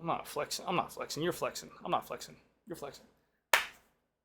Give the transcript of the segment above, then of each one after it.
I'm not flexing. I'm not flexing. You're flexing. I'm not flexing. You're flexing.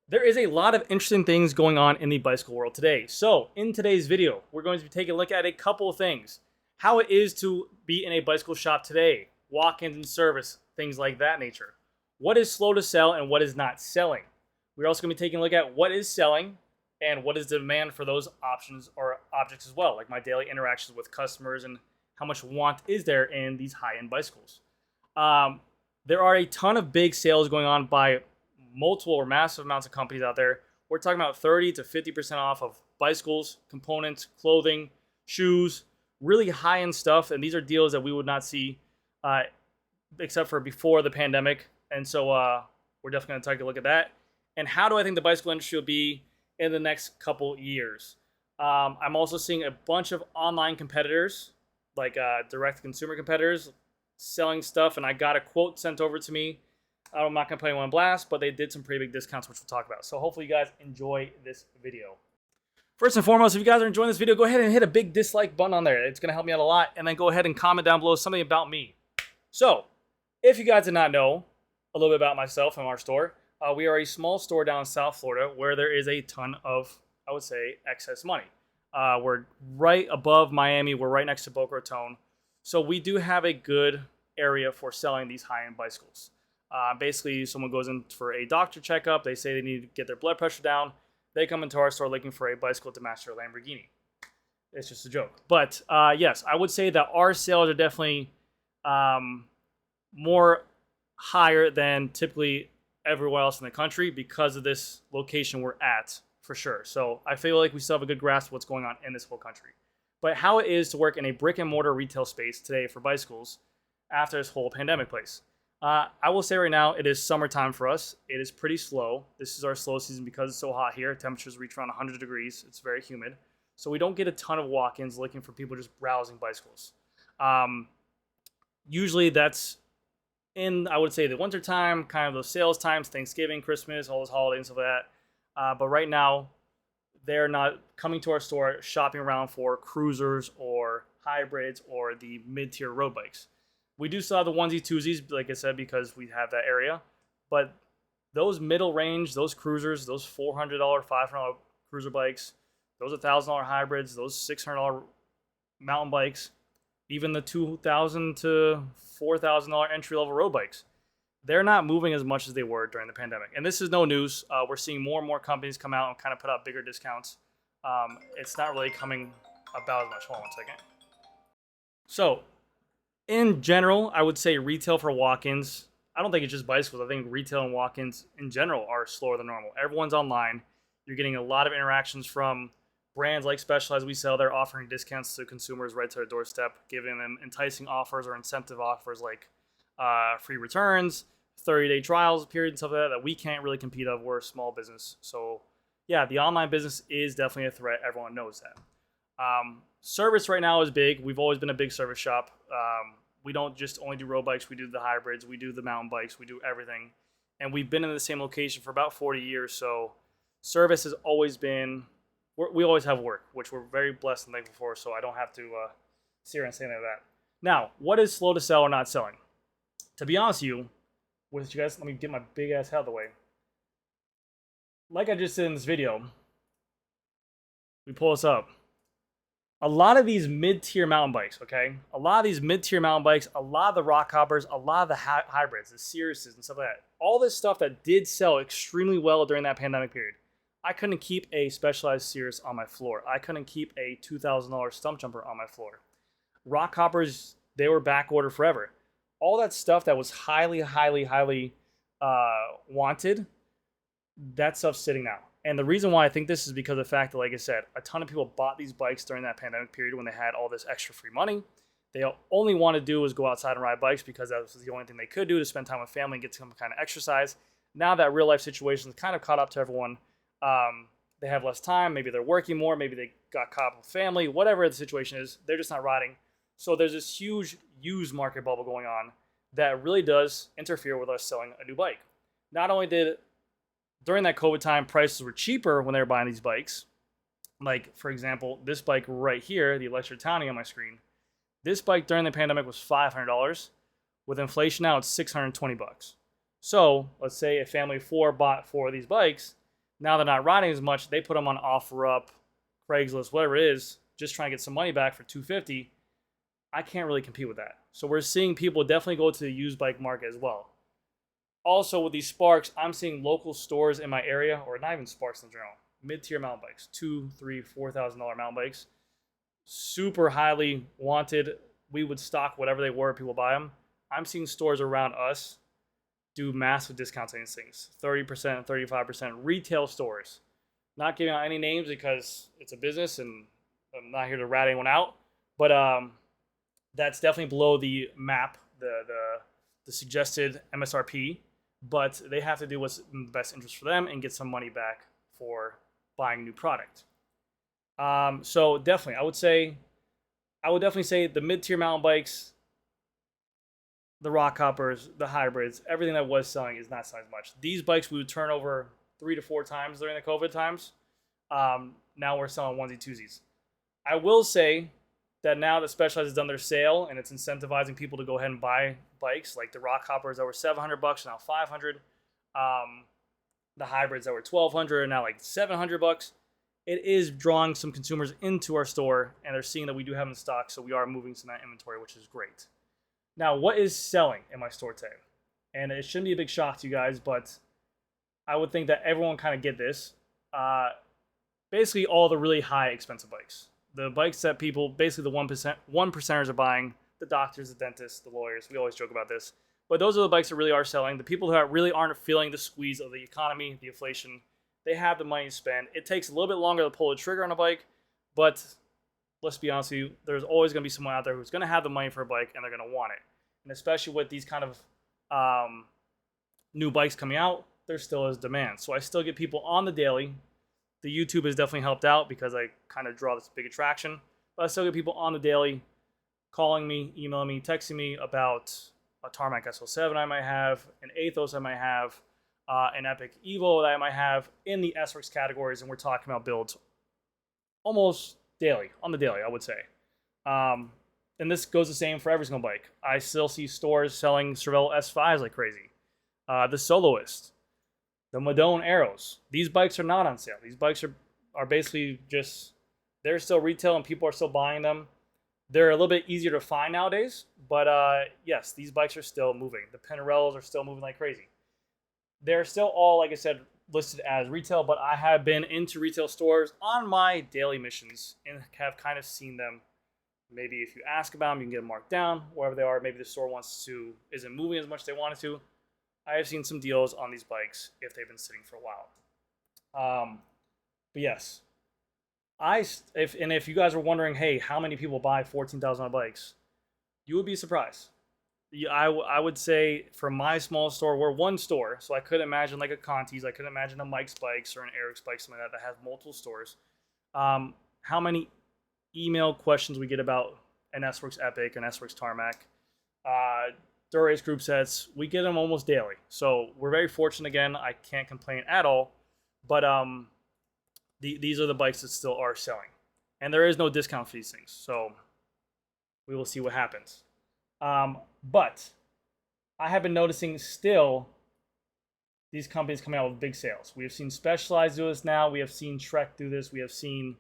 There is a lot of interesting things going on in the bicycle world today. So, in today's video, we're going to be taking a look at a couple of things. How it is to be in a bicycle shop today, walk-ins and service, things like that nature. What is slow to sell and what is not selling. We're also going to be taking a look at what is selling and what is the demand for those options or objects as well, like my daily interactions with customers and how much want is there in these high-end bicycles. There are a ton of big sales going on by multiple or massive amounts of companies out there. We're talking about 30 to 50% off of bicycles, components, clothing, shoes, really high-end stuff. And these are deals that we would not see except for before the pandemic. And so we're definitely going to take a look at that. And how do I think the bicycle industry will be in the next couple years? I'm also seeing a bunch of online competitors, like direct-to-consumer competitors, selling stuff. And I got a quote sent over to me. I'm not going to play one blast, but they did some pretty big discounts, which we'll talk about. So hopefully you guys enjoy this video. First and foremost, if you guys are enjoying this video, go ahead and hit a big dislike button on there. It's going to help me out a lot. And then go ahead and comment down below something about me. So, if you guys did not know a little bit about myself and our store, we are a small store down in South Florida where there is a ton of, I would say, excess money. We're right above Miami. We're right next to Boca Raton. So we do have a good area for selling these high-end bicycles. Basically, someone goes in for a doctor checkup. They say they need to get their blood pressure down. They come into our store looking for a bicycle to match their Lamborghini. It's just a joke. But yes, I would say that our sales are definitely more higher than typically everywhere else in the country because of this location we're at, for sure. So I feel like we still have a good grasp of what's going on in this whole country. But how it is to work in a brick and mortar retail space today for bicycles after this whole pandemic place. I will say right now, it is summertime for us. It is pretty slow. This is our slow season because it's so hot here. Temperatures reach around 100 degrees. It's very humid. So we don't get a ton of walk-ins looking for people just browsing bicycles. Usually that's in, I would say, the winter time, kind of those sales times, Thanksgiving, Christmas, all those holidays and stuff like that. But right now, they're not coming to our store shopping around for cruisers or hybrids or the mid-tier road bikes. We do still have the onesie twosies, like I said, because we have that area. But those middle range, those cruisers, those $400, $500 cruiser bikes, those $1,000 hybrids, those $600 mountain bikes, even the $2,000 to $4,000 entry-level road bikes, they're not moving as much as they were during the pandemic. And this is no news. We're seeing more and more companies come out and kind of put out bigger discounts. It's not really coming about as much. Hold on one second. So, in general, I would say retail for walk-ins, I don't think it's just bicycles. I think retail and walk-ins in general are slower than normal. Everyone's online. You're getting a lot of interactions from brands like Specialized. We sell. They're offering discounts to consumers right to their doorstep, giving them enticing offers or incentive offers like free returns, 30-day trials period, and stuff like that we can't really compete of. We're a small business. So, yeah, the online business is definitely a threat. Everyone knows that. Service right now is big. We've always been a big service shop. We don't just only do road bikes. We do the hybrids. We do the mountain bikes. We do everything. And we've been in the same location for about 40 years. So service has always been, we always have work, which we're very blessed and thankful for. So I don't have to sit here and say anything like that. Now, what is slow to sell or not selling? To be honest with you guys, let me get my big ass head out of the way. Like I just did in this video, we pull this up. A lot of these mid-tier mountain bikes, okay? A lot of these mid-tier mountain bikes, a lot of the rock hoppers, a lot of the hybrids, the Siriuses and stuff like that. All this stuff that did sell extremely well during that pandemic period. I couldn't keep a Specialized Sirius on my floor. I couldn't keep a $2,000 stump jumper on my floor. Rock hoppers, they were back ordered forever. All that stuff that was highly wanted, that stuff's sitting now. And the reason why I think this is because of the fact that, like I said, a ton of people bought these bikes during that pandemic period when they had all this extra free money. They only want to do was go outside and ride bikes because that was the only thing they could do to spend time with family and get some kind of exercise. Now that real life situation is kind of caught up to everyone, they have less time. Maybe they're working more. Maybe they got caught up with family. Whatever the situation is, they're just not riding. So there's this huge used market bubble going on that really does interfere with us selling a new bike. Not only did during that COVID time, prices were cheaper when they were buying these bikes. Like, for example, this bike right here, the Electric Townie on my screen. This bike during the pandemic was $500. With inflation now, it's $620. So let's say a family of 4 bought 4 of these bikes. Now they're not riding as much. They put them on OfferUp, Craigslist, whatever it is, just trying to get some money back for $250. I can't really compete with that. So we're seeing people definitely go to the used bike market as well. Also with these Sparks, I'm seeing local stores in my area, or not even Sparks in general, mid-tier mountain bikes, $2,000, $3,000, $4,000 mountain bikes, super highly wanted. We would stock whatever they were, people buy them. I'm seeing stores around us do massive discounts on these things, 30%, 35%, retail stores. Not giving out any names because it's a business and I'm not here to rat anyone out, but that's definitely below the map, the suggested MSRP, but they have to do what's in the best interest for them and get some money back for buying new product. So definitely, I would definitely say the mid-tier mountain bikes, the rock hoppers, the hybrids, everything that was selling is not selling as much. These bikes we would turn over 3 to 4 times during the COVID times. Now we're selling onesie twosies. I will say that now that Specialized has done their sale and it's incentivizing people to go ahead and buy bikes, like the rock hoppers that were $700 now $500, the hybrids that were $1,200 are now like $700. It is drawing some consumers into our store, and they're seeing that we do have in stock, so we are moving some of that inventory, which is great. Now, what is selling in my store today? And it shouldn't be a big shock to you guys, but I would think that everyone kind of get this. Basically, all the really high expensive bikes. The bikes that people, basically the 1%ers are buying, the doctors, the dentists, the lawyers. We always joke about this. But those are the bikes that really are selling. The people who really aren't feeling the squeeze of the economy, the inflation, they have the money to spend. It takes a little bit longer to pull the trigger on a bike, but let's be honest with you, there's always going to be someone out there who's going to have the money for a bike and they're going to want it. And especially with these kind of new bikes coming out, there still is demand. So I still get people on the daily. The YouTube has definitely helped out because I kind of draw this big attraction. But I still get people on the daily calling me, emailing me, texting me about a Tarmac SL7 I might have, an Athos I might have, an Epic Evo that I might have in the S-Works categories, and we're talking about builds almost daily, on the daily, I would say. And this goes the same for every single bike. I still see stores selling Cervelo S5s like crazy. The Soloist, the Madone Arrows. These bikes are not on sale. These bikes are basically just, they're still retail and people are still buying them. They're a little bit easier to find nowadays, but yes, these bikes are still moving. The Pinarellos are still moving like crazy. They're still all, like I said, listed as retail, but I have been into retail stores on my daily missions and have kind of seen them. Maybe if you ask about them, you can get them marked down, wherever they are. Maybe the store isn't moving as much as they wanted to. I have seen some deals on these bikes if they've been sitting for a while. But yes, if you guys are wondering, hey, how many people buy $14,000 bikes? You would be surprised. I would say for my small store, we're one store, so I could imagine like a Conti's, I could imagine a Mike's Bikes or an Eric's Bikes, something like that has multiple stores. How many email questions we get about an S-Works Epic, an S-Works Tarmac, Dura-Ace group sets, we get them almost daily. So we're very fortunate again. I can't complain at all. But these are the bikes that still are selling. And there is no discount for these things. So we will see what happens. But I have been noticing still these companies coming out with big sales. We have seen Specialized do this now. We have seen Trek do this. We have seen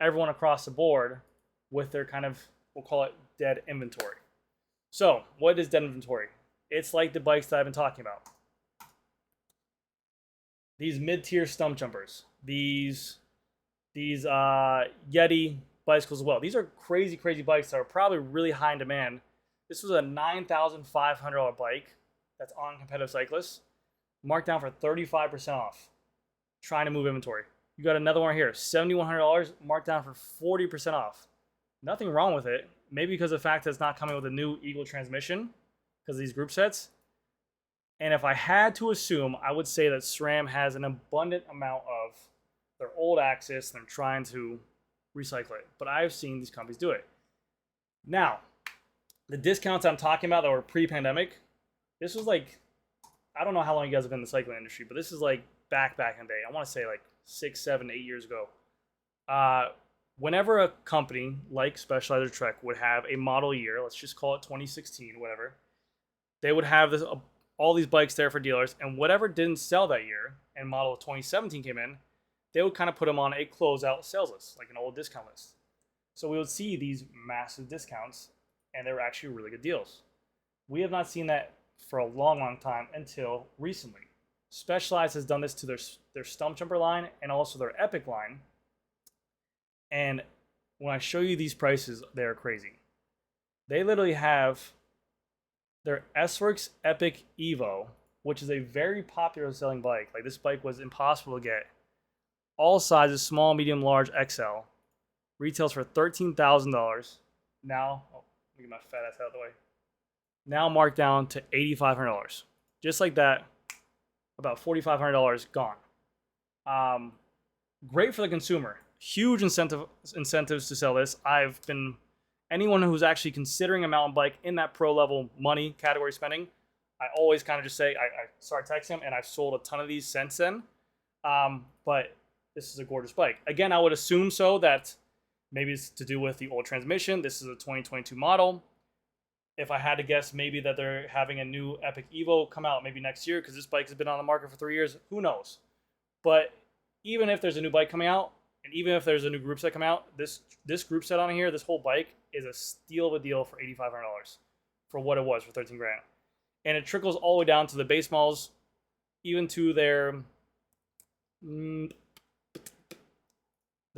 everyone across the board with their kind of, we'll call it dead inventory. So what is dead inventory? It's like the bikes that I've been talking about. These mid-tier stump jumpers, these Yeti bicycles as well. These are crazy, crazy bikes that are probably really high in demand. This was a $9,500 bike that's on Competitive Cyclists, marked down for 35% off, trying to move inventory. You got another one here, $7,100, marked down for 40% off. Nothing wrong with it. Maybe because of the fact that it's not coming with a new Eagle transmission because of these group sets. And if I had to assume, I would say that SRAM has an abundant amount of their old Axis and they're trying to recycle it. But I've seen these companies do it. Now, the discounts I'm talking about that were pre-pandemic, this was like, I don't know how long you guys have been in the cycling industry, but this is like back in the day. I want to say like 6, 7, 8 years ago. Whenever a company like Specialized or Trek would have a model year, let's just call it 2016, whatever, they would have this all these bikes there for dealers, and whatever didn't sell that year and model 2017 came in, they would kind of put them on a closeout sales list, like an old discount list. So we would see these massive discounts, and they were actually really good deals. We have not seen that for a long, long time until recently. Specialized has done this to their Stump Jumper line and also their Epic line. And when I show you these prices, they're crazy. They literally have their S-Works Epic Evo, which is a very popular selling bike. Like, this bike was impossible to get. All sizes, small, medium, large, XL. Retails for $13,000. Now, let me get my fat ass out of the way. Now marked down to $8,500. Just like that, about $4,500 gone. Great for the consumer. Huge incentives to sell this. Anyone who's actually considering a mountain bike in that pro level money category spending, I always kind of just say, I start texting them, and I've sold a ton of these since then. But this is a gorgeous bike. Again, I would assume so that maybe it's to do with the old transmission. This is a 2022 model. If I had to guess, maybe that they're having a new Epic Evo come out maybe next year, because this bike has been on the market for 3 years. Who knows? But even if there's a new bike coming out, and even if there's a new group set coming out, this group set on here, this whole bike is a steal of a deal for $8,500 for what it was for 13 grand. And it trickles all the way down to the base models, even to their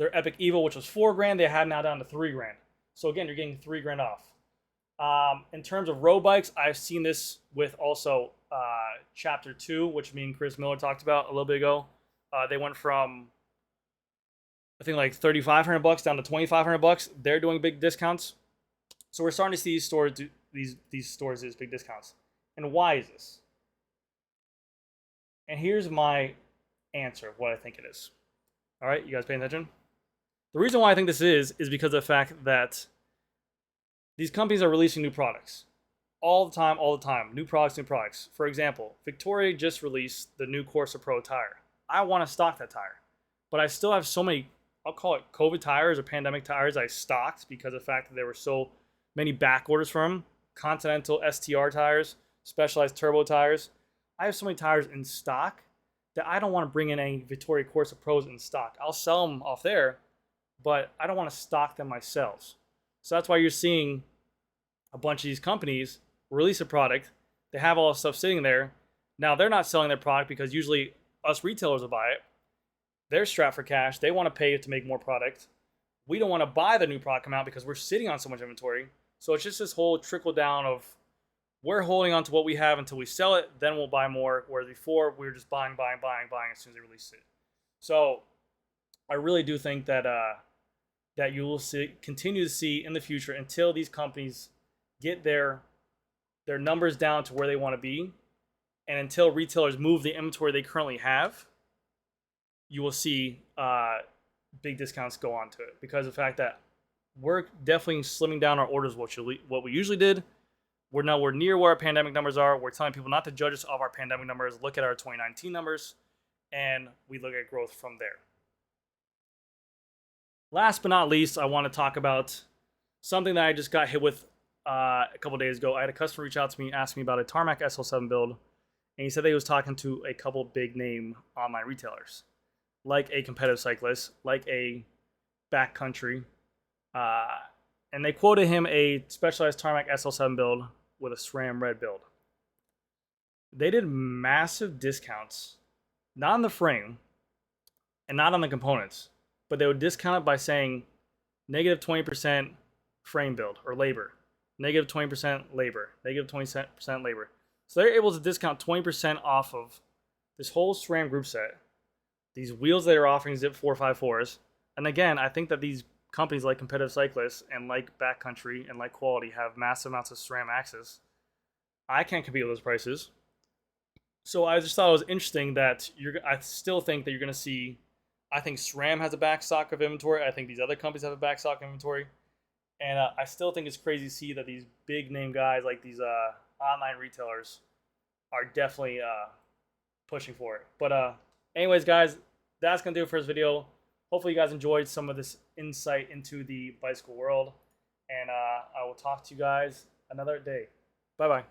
Epic Evo, which was 4 grand, they had now down to 3 grand. So again, you're getting 3 grand off. In terms of road bikes, I've seen this with also Chapter 2, which me and Chris Miller talked about a little bit ago. They went from, I think, like $3,500 down to $2,500. They're doing big discounts. So we're starting to see these stores do these stores big discounts. And why is this? And here's my answer of what I think it is. All right, you guys paying attention? The reason why I think this is because of the fact that these companies are releasing new products all the time. New products. For example, Victoria just released the new Corsa Pro tire. I want to stock that tire, but I still have so many, I'll call it COVID tires or pandemic tires, I stocked because of the fact that there were so many back orders from them. Continental STR tires, Specialized turbo tires. I have so many tires in stock that I don't want to bring in any Vittoria Corsa Pros in stock. I'll sell them off there, but I don't want to stock them myself. So that's why you're seeing a bunch of these companies release a product. They have all the stuff sitting there. Now, they're not selling their product because usually us retailers will buy it. They're strapped for cash. They want to pay to make more product. We don't want to buy the new product come out because we're sitting on so much inventory. So it's just this whole trickle down of we're holding on to what we have until we sell it, then we'll buy more. Whereas before, we were just buying as soon as they release it. So I really do think that that you will continue to see in the future until these companies get their numbers down to where they want to be, and until retailers move the inventory they currently have, you will see big discounts go on to it because of the fact that we're definitely slimming down our orders what we usually did. We're nowhere near where our pandemic numbers are. We're telling people not to judge us off our pandemic numbers. Look at our 2019 numbers, and we look at growth from there. Last but not least, I want to talk about something that I just got hit with a couple days ago. I had a customer reach out to me, ask me about a Tarmac SL7 build, and he said that he was talking to a couple big name online retailers, like a Competitive Cyclist, like a Backcountry, and they quoted him a Specialized Tarmac SL7 build with a SRAM red build. They did massive discounts, not on the frame and not on the components, but they would discount it by saying negative 20% frame build or labor, negative 20% labor, negative 20% labor. So they're able to discount 20% off of this whole SRAM group set, these wheels that are offering Zip 454s. And again, I think that these companies like Competitive Cyclists and like Backcountry and like Quality have massive amounts of SRAM access. I can't compete with those prices. So I just thought it was interesting that I still think that you're going to see, I think SRAM has a backstock of inventory. I think these other companies have a backstock of inventory. And I still think it's crazy to see that these big name guys like these online retailers are definitely pushing for it. But anyways, guys, that's going to do it for this video. Hopefully you guys enjoyed some of this insight into the bicycle world. And I will talk to you guys another day. Bye-bye.